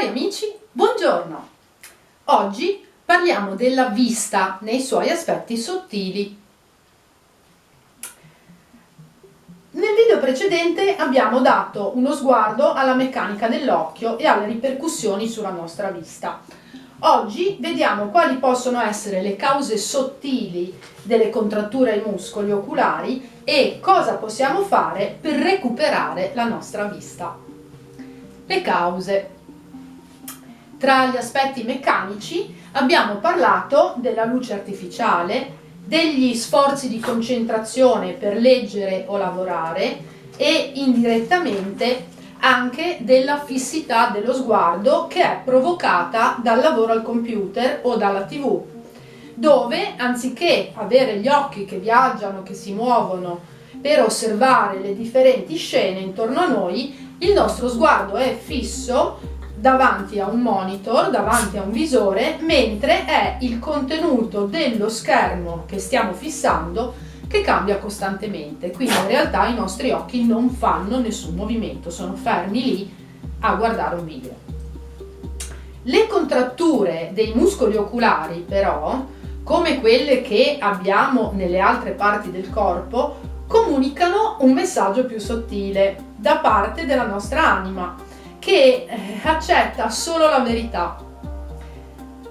Cari amici, buongiorno! Oggi parliamo della vista nei suoi aspetti sottili. Nel video precedente abbiamo dato uno sguardo alla meccanica dell'occhio e alle ripercussioni sulla nostra vista. Oggi vediamo quali possono essere le cause sottili delle contratture ai muscoli oculari e cosa possiamo fare per recuperare la nostra vista. Le cause. Tra gli aspetti meccanici abbiamo parlato della luce artificiale, degli sforzi di concentrazione per leggere o lavorare e indirettamente anche della fissità dello sguardo che è provocata dal lavoro al computer o dalla TV, dove anziché avere gli occhi che viaggiano, che si muovono per osservare le differenti scene intorno a noi, il nostro sguardo è fisso davanti a un monitor, davanti a un visore, mentre è il contenuto dello schermo che stiamo fissando che cambia costantemente. Quindi in realtà i nostri occhi non fanno nessun movimento, sono fermi lì a guardare un video. Le contratture dei muscoli oculari però, come quelle che abbiamo nelle altre parti del corpo, comunicano un messaggio più sottile da parte della nostra anima, che accetta solo la verità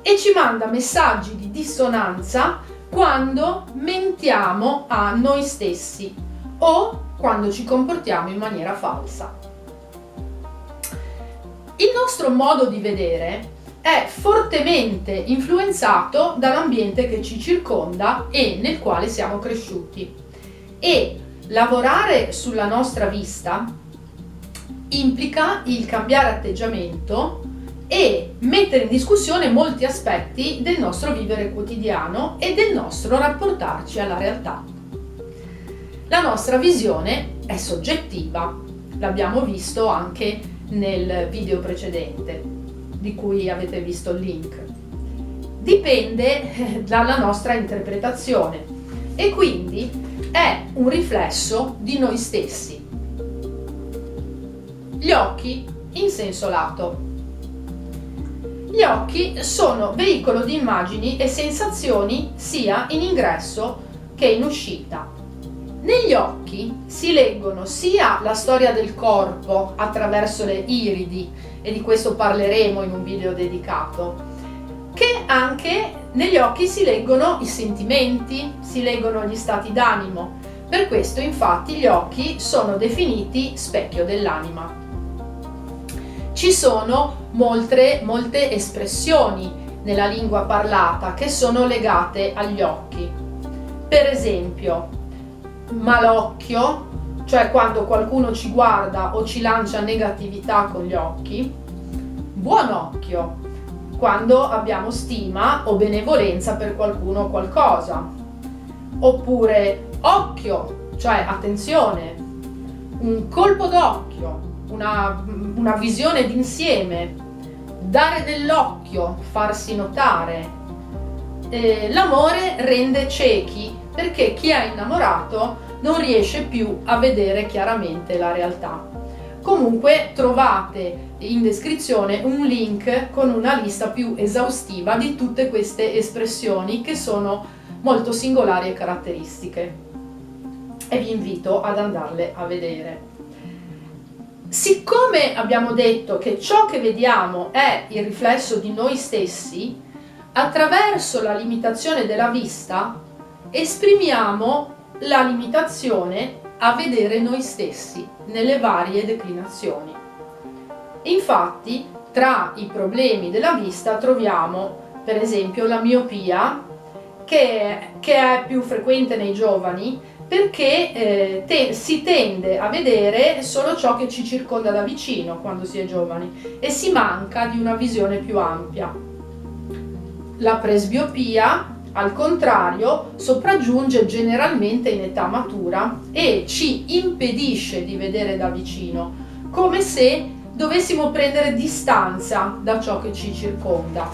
e ci manda messaggi di dissonanza quando mentiamo a noi stessi o quando ci comportiamo in maniera falsa. Il nostro modo di vedere è fortemente influenzato dall'ambiente che ci circonda e nel quale siamo cresciuti, e lavorare sulla nostra vista implica il cambiare atteggiamento e mettere in discussione molti aspetti del nostro vivere quotidiano e del nostro rapportarci alla realtà. La nostra visione è soggettiva, l'abbiamo visto anche nel video precedente, di cui avete visto il link. Dipende dalla nostra interpretazione e quindi è un riflesso di noi stessi. Gli occhi in senso lato. Gli occhi sono veicolo di immagini e sensazioni sia in ingresso che in uscita. Negli occhi si leggono sia la storia del corpo attraverso le iridi, e di questo parleremo in un video dedicato, che anche negli occhi si leggono i sentimenti, si leggono gli stati d'animo. Per questo infatti gli occhi sono definiti specchio dell'anima. Ci sono molte espressioni nella lingua parlata che sono legate agli occhi. Per esempio, malocchio, cioè quando qualcuno ci guarda o ci lancia negatività con gli occhi. Buon occhio, quando abbiamo stima o benevolenza per qualcuno o qualcosa. Oppure occhio, cioè attenzione, un colpo d'occhio, una visione d'insieme, dare dell'occhio, farsi notare. L'amore rende ciechi perché chi è innamorato non riesce più a vedere chiaramente la realtà. Comunque trovate in descrizione un link con una lista più esaustiva di tutte queste espressioni che sono molto singolari e caratteristiche, e vi invito ad andarle a vedere. Siccome abbiamo detto che ciò che vediamo è il riflesso di noi stessi, attraverso la limitazione della vista esprimiamo la limitazione a vedere noi stessi nelle varie declinazioni. Infatti, tra i problemi della vista troviamo, per esempio, la miopia, che è più frequente nei giovani, perché si tende a vedere solo ciò che ci circonda da vicino quando si è giovani e si manca di una visione più ampia. La presbiopia, al contrario, sopraggiunge generalmente in età matura e ci impedisce di vedere da vicino, come se dovessimo prendere distanza da ciò che ci circonda.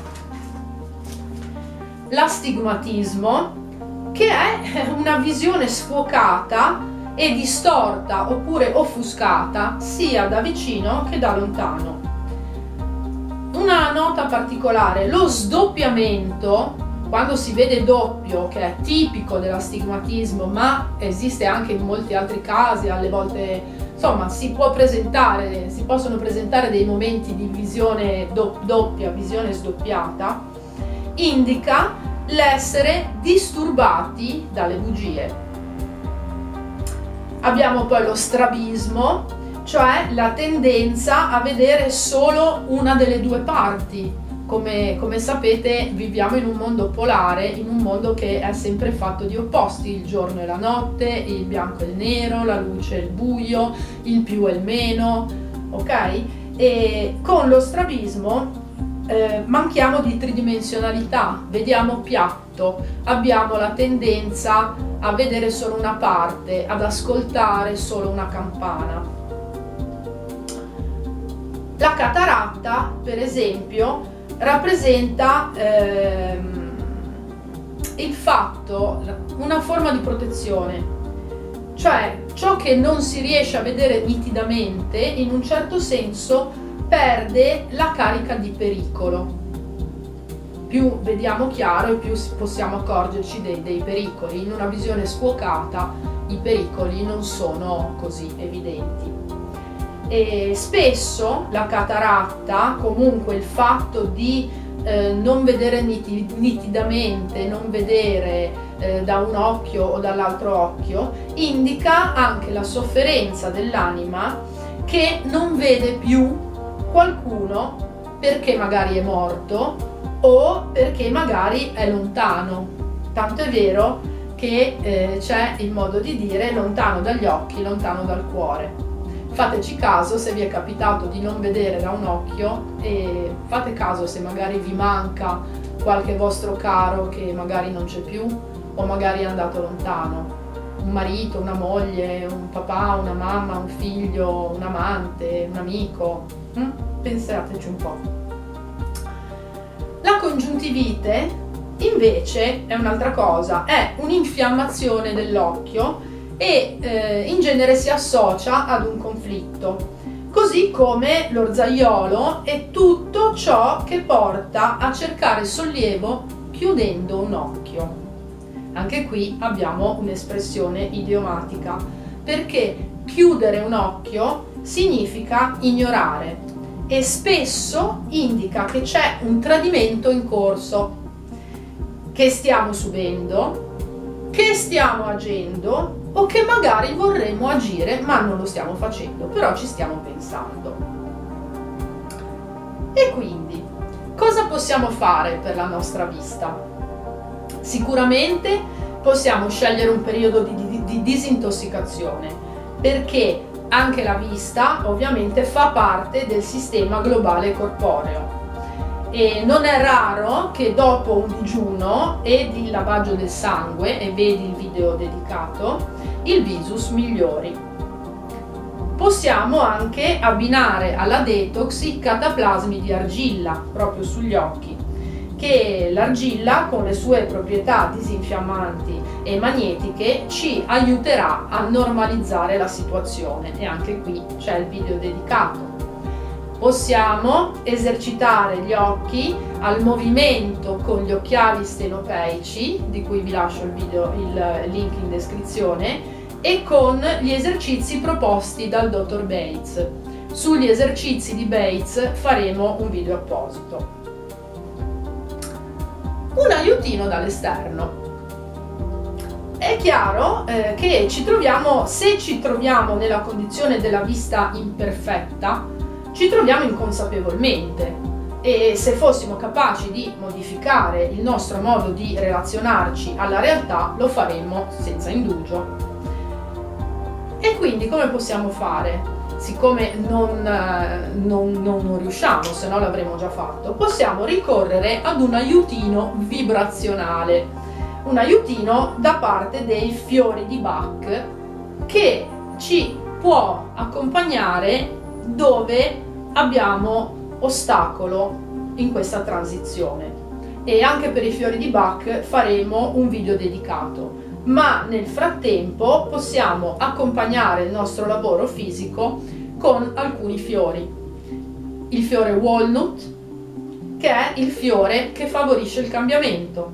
L'astigmatismo, che è una visione sfocata e distorta oppure offuscata sia da vicino che da lontano. nota particolare: lo sdoppiamento, quando si vede doppio, che è tipico dell'astigmatismo, ma esiste anche in molti altri casi, alle volte, insomma, si possono presentare dei momenti di visione doppia, visione sdoppiata, indica l'essere disturbati dalle bugie. Abbiamo poi lo strabismo, cioè la tendenza a vedere solo una delle due parti. Come sapete, viviamo in un mondo polare, in un mondo che è sempre fatto di opposti: il giorno e la notte, il bianco e il nero, la luce e il buio, il più e il meno, ok? E con lo strabismo manchiamo di tridimensionalità, vediamo piatto, abbiamo la tendenza a vedere solo una parte, ad ascoltare solo una campana. La cataratta, per esempio, rappresenta il fatto, una forma di protezione, cioè ciò che non si riesce a vedere nitidamente, in un certo senso perde la carica di pericolo. Più vediamo chiaro e più possiamo accorgerci dei pericoli. In una visione scuocata i pericoli non sono così evidenti. E spesso la cataratta, comunque il fatto di non vedere nitidamente, non vedere da un occhio o dall'altro occhio, indica anche la sofferenza dell'anima che non vede più qualcuno perché magari è morto o perché magari è lontano. Tanto è vero che c'è il modo di dire: lontano dagli occhi, lontano dal cuore. Fateci caso se vi è capitato di non vedere da un occhio, e fate caso se magari vi manca qualche vostro caro che magari non c'è più o magari è andato lontano. Un marito, una moglie, un papà, una mamma, un figlio, un amante, un amico. Pensateci un po'. La congiuntivite invece è un'altra cosa, è un'infiammazione dell'occhio e in genere si associa ad un conflitto, così come l'orzaiolo è tutto ciò che porta a cercare sollievo chiudendo un occhio. Anche qui abbiamo un'espressione idiomatica, perché chiudere un occhio significa ignorare e spesso indica che c'è un tradimento in corso, che stiamo subendo, che stiamo agendo o che magari vorremmo agire ma non lo stiamo facendo, però ci stiamo pensando. E quindi, cosa possiamo fare per la nostra vista? Sicuramente possiamo scegliere un periodo di disintossicazione, perché anche la vista ovviamente fa parte del sistema globale corporeo. E non è raro che dopo un digiuno e il lavaggio del sangue, e vedi il video dedicato, il visus migliori. Possiamo anche abbinare alla detox i cataplasmi di argilla proprio sugli occhi, che l'argilla con le sue proprietà disinfiammanti e magnetiche ci aiuterà a normalizzare la situazione, e anche qui c'è il video dedicato. Possiamo esercitare gli occhi al movimento con gli occhiali stenopeici, di cui vi lascio il link in descrizione, e con gli esercizi proposti dal dottor Bates. Sugli esercizi di Bates faremo un video apposito. Un aiutino dall'esterno. È chiaro che se ci troviamo nella condizione della vista imperfetta, ci troviamo inconsapevolmente, e se fossimo capaci di modificare il nostro modo di relazionarci alla realtà lo faremmo senza indugio. E quindi come possiamo fare? Siccome non riusciamo, se no l'avremmo già fatto, possiamo ricorrere ad un aiutino vibrazionale, un aiutino da parte dei fiori di Bach, che ci può accompagnare dove abbiamo ostacolo in questa transizione. E anche per i fiori di Bach faremo un video dedicato, ma nel frattempo possiamo accompagnare il nostro lavoro fisico con alcuni fiori: il fiore walnut, che è il fiore che favorisce il cambiamento,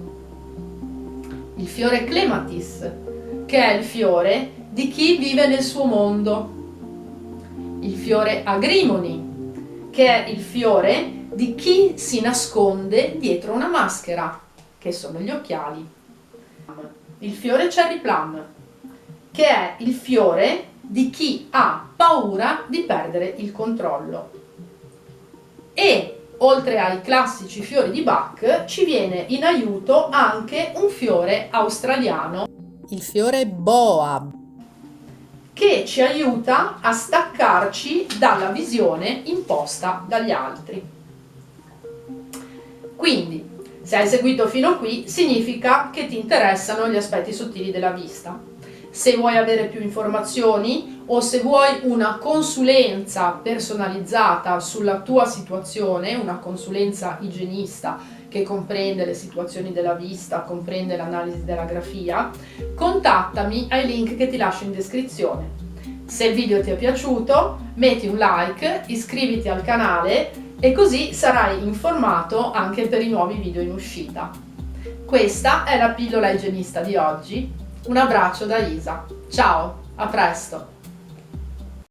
il fiore Clematis, che è il fiore di chi vive nel suo mondo, il fiore Agrimoni, che è il fiore di chi si nasconde dietro una maschera, che sono gli occhiali, il fiore Cherry Plum, che è il fiore di chi ha paura di perdere il controllo. E oltre ai classici fiori di Bach ci viene in aiuto anche un fiore australiano, il fiore Boab, che ci aiuta a staccarci dalla visione imposta dagli altri. Quindi, se hai seguito fino qui, significa che ti interessano gli aspetti sottili della vista. Se vuoi avere più informazioni o se vuoi una consulenza personalizzata sulla tua situazione, una consulenza igienista che comprende le situazioni della vista, comprende l'analisi della grafia, contattami ai link che ti lascio in descrizione. Se il video ti è piaciuto, metti un like, iscriviti al canale e così sarai informato anche per i nuovi video in uscita. Questa è la pillola igienista di oggi. Un abbraccio da Isa. Ciao, a presto!